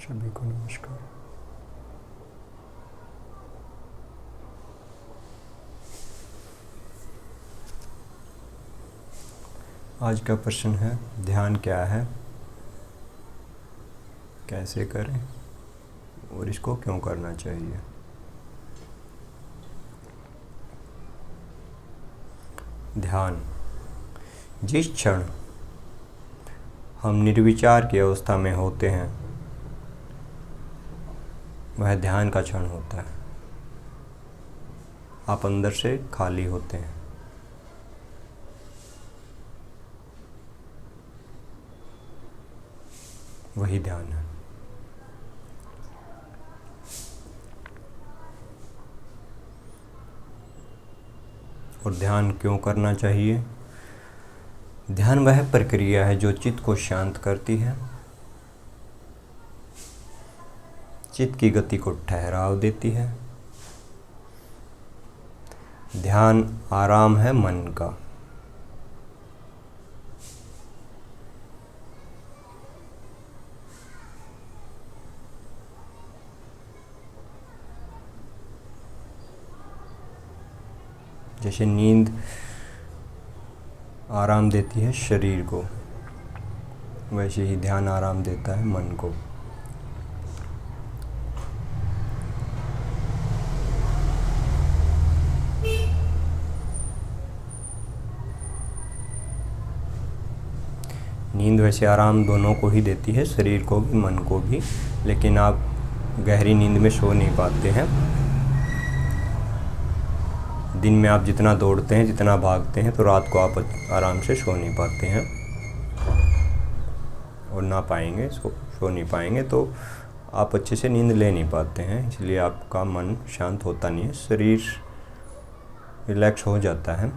सभी को नमस्कार। आज का प्रश्न है, ध्यान क्या है, कैसे करें और इसको क्यों करना चाहिए। ध्यान। जिस क्षण हम निर्विचार की अवस्था में होते हैं वह ध्यान का क्षण होता है। आप अंदर से खाली होते हैं। वही ध्यान है। और ध्यान क्यों करना चाहिए। ध्यान वह प्रक्रिया है जो चित्त को शांत करती है, चित्त की गति को ठहराव देती है। ध्यान आराम है मन का। जैसे नींद आराम देती है शरीर को, वैसे ही ध्यान आराम देता है मन को। नींद वैसे आराम दोनों को ही देती है, शरीर को भी मन को भी, लेकिन आप गहरी नींद में सो नहीं पाते हैं। दिन में आप जितना दौड़ते हैं, जितना भागते हैं, तो रात को आप आराम से सो नहीं पाते हैं और ना पाएंगे, सो नहीं पाएंगे तो आप अच्छे से नींद ले नहीं पाते हैं। इसलिए आपका मन शांत होता नहीं है, शरीर रिलैक्स हो जाता है।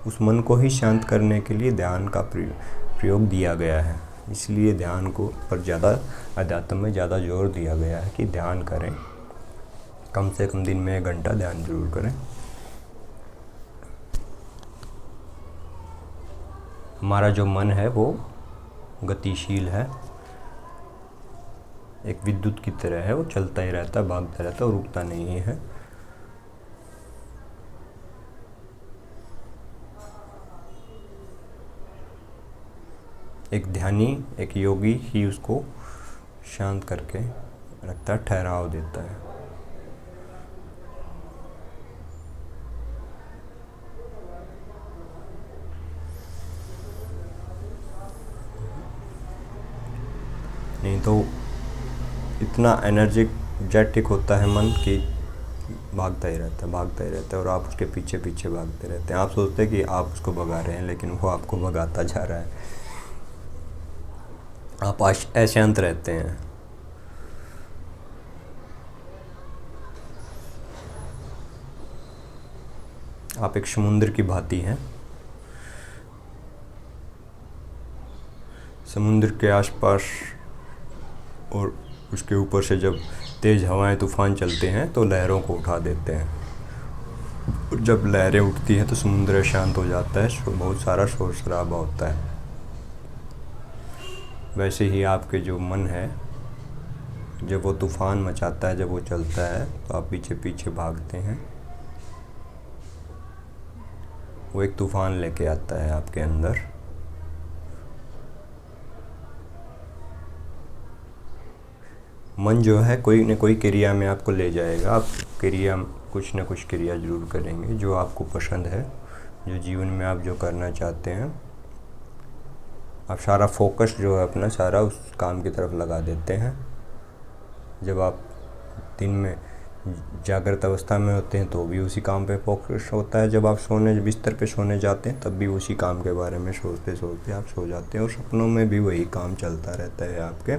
उस मन को ही शांत करने के लिए ध्यान का प्रयोग दिया गया है। इसलिए ध्यान को पर ज़्यादा अध्यात्म में ज़्यादा जोर दिया गया है कि ध्यान करें, कम से कम दिन में 1 घंटा ध्यान जरूर करें। हमारा जो मन है वो गतिशील है, एक विद्युत की तरह है, वो चलता ही रहता है, भागता रहता है और रुकता नहीं है। एक ध्यानी, एक योगी ही उसको शांत करके रखता है, ठहराव देता है। नहीं तो इतना एनर्जेटिक होता है मन कि भागता ही रहता है, भागता ही रहता है और आप उसके पीछे पीछे भागते रहते हैं। आप सोचते हैं कि आप उसको भगा रहे हैं, लेकिन वो आपको भगाता जा रहा है। आप अशांत रहते हैं। आप एक समुद्र की भांति हैं। समुद्र के आसपास और उसके ऊपर से जब तेज़ हवाएं तूफान चलते हैं तो लहरों को उठा देते हैं। और जब लहरें उठती हैं तो समुद्र शांत हो जाता है, बहुत सारा शोर शराबा होता है। वैसे ही आपके जो मन है, जब वो तूफान मचाता है, जब वो चलता है तो आप पीछे पीछे भागते हैं। वो एक तूफान लेके आता है आपके अंदर। मन जो है कोई न कोई क्रिया में आपको ले जाएगा। आप क्रिया, कुछ न कुछ क्रिया जरूर करेंगे जो आपको पसंद है, जो जीवन में आप जो करना चाहते हैं। आप सारा फोकस जो है अपना सारा उस काम की तरफ लगा देते हैं। जब आप दिन में जागृत अवस्था में होते हैं तो भी उसी काम पे फोकस होता है। जब आप बिस्तर पे सोने जाते हैं तब भी उसी काम के बारे में सोचते सोचते आप सो जाते हैं और सपनों में भी वही काम चलता रहता है आपके।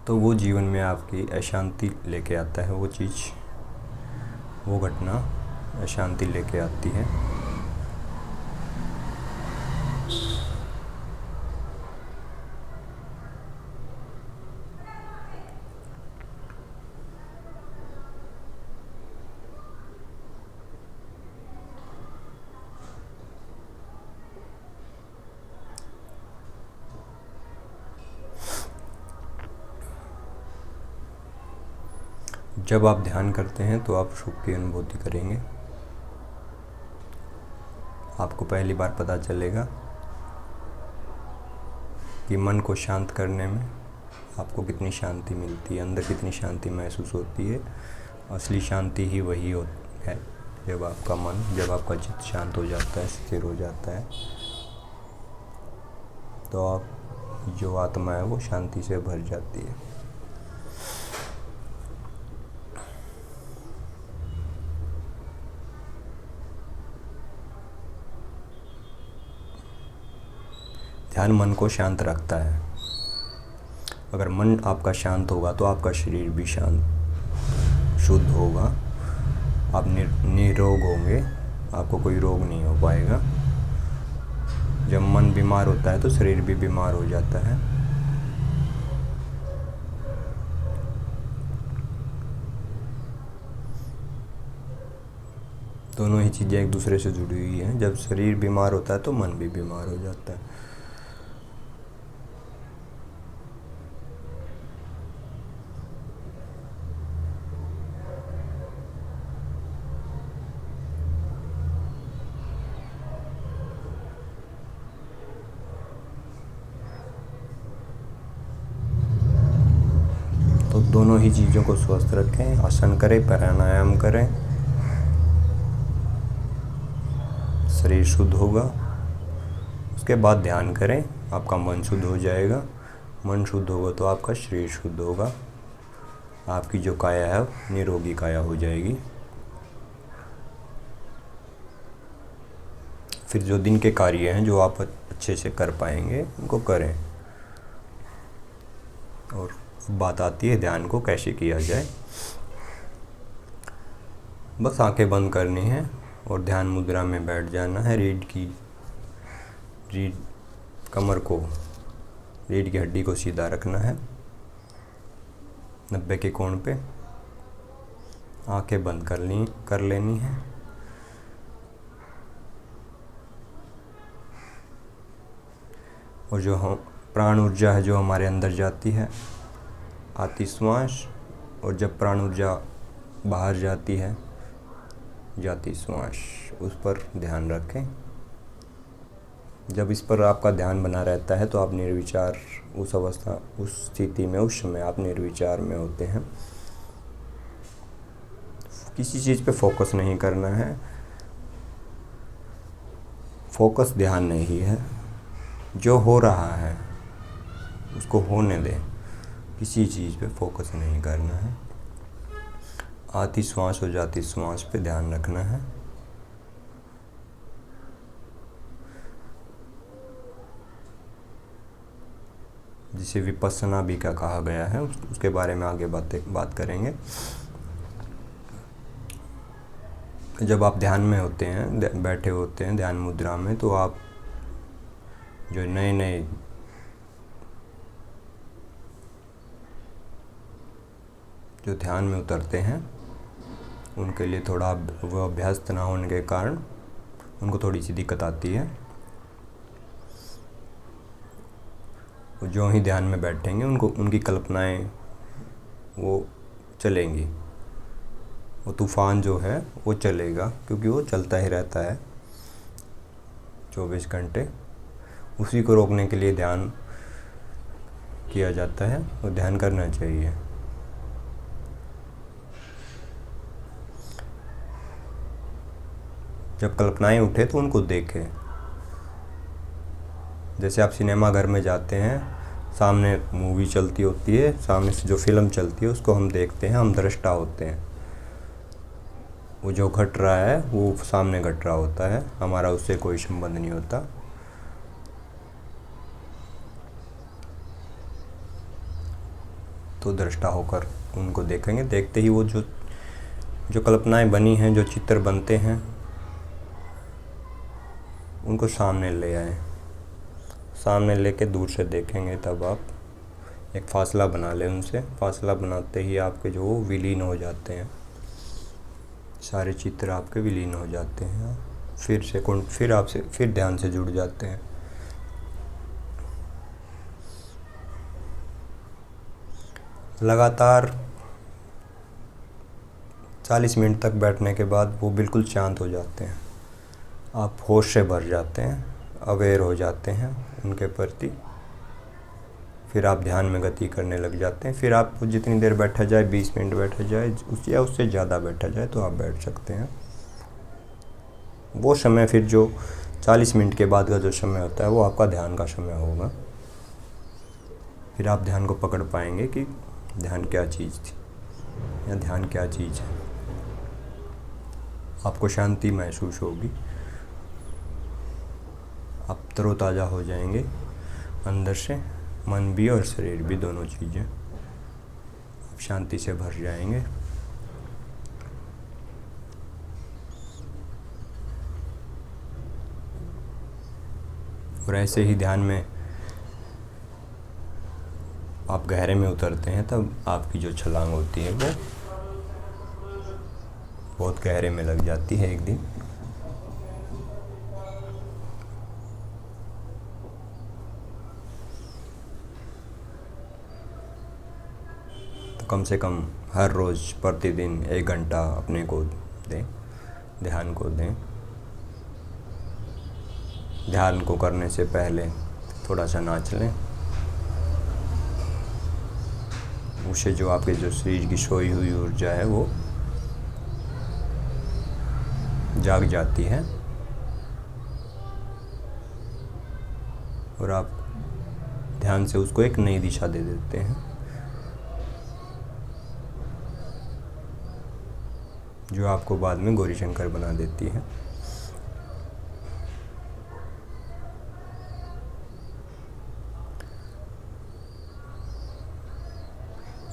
तो वो जीवन में आपकी अशांति लेके आता है। वो चीज़, वो घटना अशांति लेके आती है। जब आप ध्यान करते हैं तो आप सुख की अनुभूति करेंगे। आपको पहली बार पता चलेगा कि मन को शांत करने में आपको कितनी शांति मिलती है, अंदर कितनी शांति महसूस होती है। असली शांति ही वही है जब आपका चित्त शांत हो जाता है, स्थिर हो जाता है, तो आप जो आत्मा है वो शांति से भर जाती है। ध्यान मन को शांत रखता है। अगर मन आपका शांत होगा तो आपका शरीर भी शांत शुद्ध होगा, आप निरोग होंगे, आपको कोई रोग नहीं हो पाएगा। जब मन बीमार होता है तो शरीर भी बीमार हो जाता है। दोनों ही चीज़ें एक दूसरे से जुड़ी हुई हैं। जब शरीर बीमार होता है तो मन भी बीमार हो जाता है। तो दोनों ही चीज़ों को स्वस्थ रखें, आसन करें, प्राणायाम करें, शरीर शुद्ध होगा। उसके बाद ध्यान करें, आपका मन शुद्ध हो जाएगा। मन शुद्ध होगा तो आपका शरीर शुद्ध होगा, आपकी जो काया है निरोगी काया हो जाएगी। फिर जो दिन के कार्य हैं जो आप अच्छे से कर पाएंगे उनको करें। और बात आती है ध्यान को कैसे किया जाए। बस आंखें बंद करनी है और ध्यान मुद्रा में बैठ जाना है। रीढ़ की हड्डी को सीधा रखना है 90 के कोण पे। आंखें बंद कर लेनी है। और जो प्राण ऊर्जा है जो हमारे अंदर जाती है, आती श्वास, और जब प्राण ऊर्जा बाहर जाती है, जाती श्वास, उस पर ध्यान रखें। जब इस पर आपका ध्यान बना रहता है तो आप निर्विचार, उस स्थिति में, उस समय आप निर्विचार में होते हैं। किसी चीज़ पे फोकस नहीं करना है। फोकस ध्यान नहीं है। जो हो रहा है उसको होने दें, किसी चीज़ पे फोकस नहीं करना है। आती श्वास और जाती श्वास पे ध्यान रखना है। जिसे विपस्सना भी का कहा गया है, उसके बारे में आगे बात करेंगे। जब आप ध्यान में होते हैं, बैठे होते हैं ध्यान मुद्रा में, तो आप जो नए जो ध्यान में उतरते हैं उनके लिए थोड़ा वो अभ्यस्त ना होने के कारण उनको थोड़ी सी दिक्कत आती है। जो ही ध्यान में बैठेंगे उनकी कल्पनाएं वो चलेंगी। वो तूफान जो है वो चलेगा, क्योंकि वो चलता ही रहता है 24 घंटे। उसी को रोकने के लिए ध्यान किया जाता है और ध्यान करना चाहिए। जब कल्पनाएं उठे तो उनको देखें। जैसे आप सिनेमा घर में जाते हैं, सामने मूवी चलती होती है, सामने से जो फिल्म चलती है उसको हम देखते हैं, हम दृष्टा होते हैं। वो जो घट रहा है वो सामने घट रहा होता है, हमारा उससे कोई संबंध नहीं होता। तो दृष्टा होकर उनको देखेंगे। देखते ही वो जो कल्पनाएं बनी हैं, जो चित्र बनते हैं, उनको सामने ले आए। सामने लेके दूर से देखेंगे, तब आप एक फासला बना लें उनसे। फासला बनाते ही आपके जो विलीन हो जाते हैं, सारे चित्र आपके विलीन हो जाते हैं। फिर ध्यान से जुड़ जाते हैं। लगातार 40 मिनट तक बैठने के बाद वो बिल्कुल शांत हो जाते हैं, आप होश से भर जाते हैं, अवेयर हो जाते हैं उनके प्रति। फिर आप ध्यान में गति करने लग जाते हैं। फिर आप जितनी देर बैठा जाए, 20 मिनट बैठा जाए या उससे ज़्यादा बैठा जाए तो आप बैठ सकते हैं। वो समय फिर जो 40 मिनट के बाद का जो समय होता है वो आपका ध्यान का समय होगा। फिर आप ध्यान को पकड़ पाएंगे कि ध्यान क्या चीज़ थी या ध्यान क्या चीज़ है। आपको शांति महसूस होगी, आप तरोताज़ा हो जाएंगे अंदर से, मन भी और शरीर भी, दोनों चीज़ें। आप शांति से भर जाएंगे। और ऐसे ही ध्यान में आप गहरे में उतरते हैं तब आपकी जो छलांग होती है वो बहुत गहरे में लग जाती है एक दिन। तो कम से कम हर रोज़ प्रतिदिन 1 घंटा अपने को दें, ध्यान को दें। ध्यान को करने से पहले थोड़ा सा नाच लें, उससे जो आपके जो शरीर की सोई हुई ऊर्जा है वो जाग जाती है और आप ध्यान से उसको एक नई दिशा दे देते हैं, जो आपको बाद में गौरीशंकर बना देती है।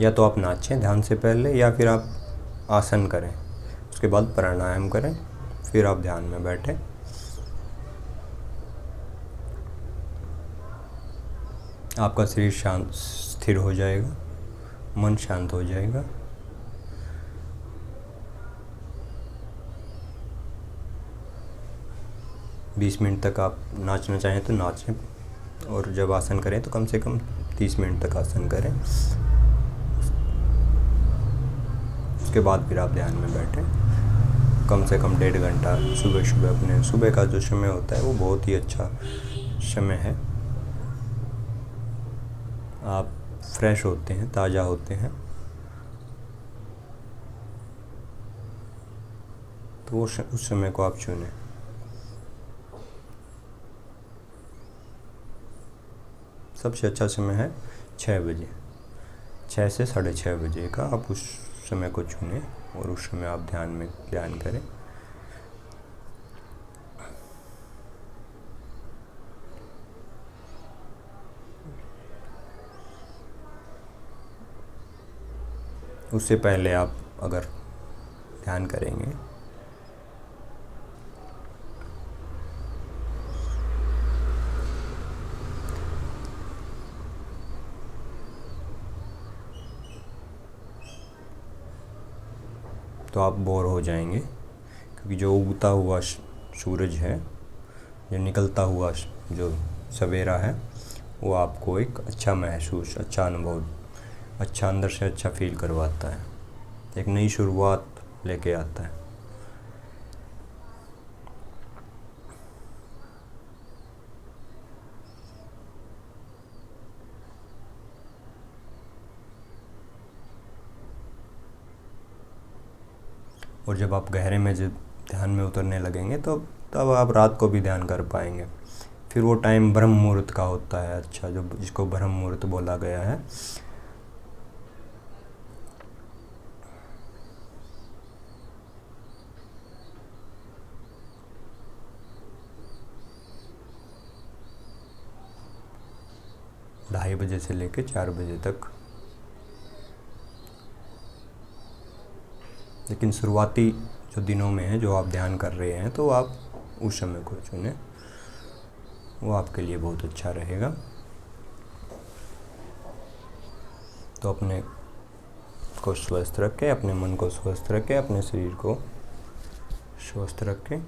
या तो आप नाचें ध्यान से पहले, या फिर आप आसन करें, उसके बाद प्राणायाम करें, फिर आप ध्यान में बैठें। आपका शरीर शांत स्थिर हो जाएगा, मन शांत हो जाएगा। बीस मिनट तक आप नाचना चाहें तो नाचें, और जब आसन करें तो कम से कम 30 मिनट तक आसन करें। उसके बाद फिर आप ध्यान में बैठें, कम से कम 1.5 घंटा सुबह सुबह। अपने सुबह का जो समय होता है वो बहुत ही अच्छा समय है, आप फ्रेश होते हैं, ताज़ा होते हैं। तो उस समय को आप चुनें। सबसे अच्छा समय है 6 बजे, 6 से 6:30 बजे का आप उस समय को चुनें और उस समय आप ध्यान करें। उससे पहले आप अगर ध्यान करेंगे तो आप बोर हो जाएंगे, क्योंकि जो उगता हुआ सूरज है, जो निकलता हुआ जो सवेरा है, वो आपको एक अच्छा महसूस, अच्छा अनुभव, अच्छा अंदर से अच्छा फील करवाता है, एक नई शुरुआत लेके आता है। और जब आप गहरे में जब ध्यान में उतरने लगेंगे तो तब आप रात को भी ध्यान कर पाएंगे। फिर वो टाइम ब्रह्म मुहूर्त का होता है, अच्छा, जो जिसको ब्रह्म मुहूर्त बोला गया है। ढाई बजे से लेकर 4 बजे तक। लेकिन शुरुआती जो दिनों में है, जो आप ध्यान कर रहे हैं, तो आप उस समय को चुनें, वो आपके लिए बहुत अच्छा रहेगा। तो अपने को स्वस्थ रखें, अपने मन को स्वस्थ रखें, अपने शरीर को स्वस्थ रखें।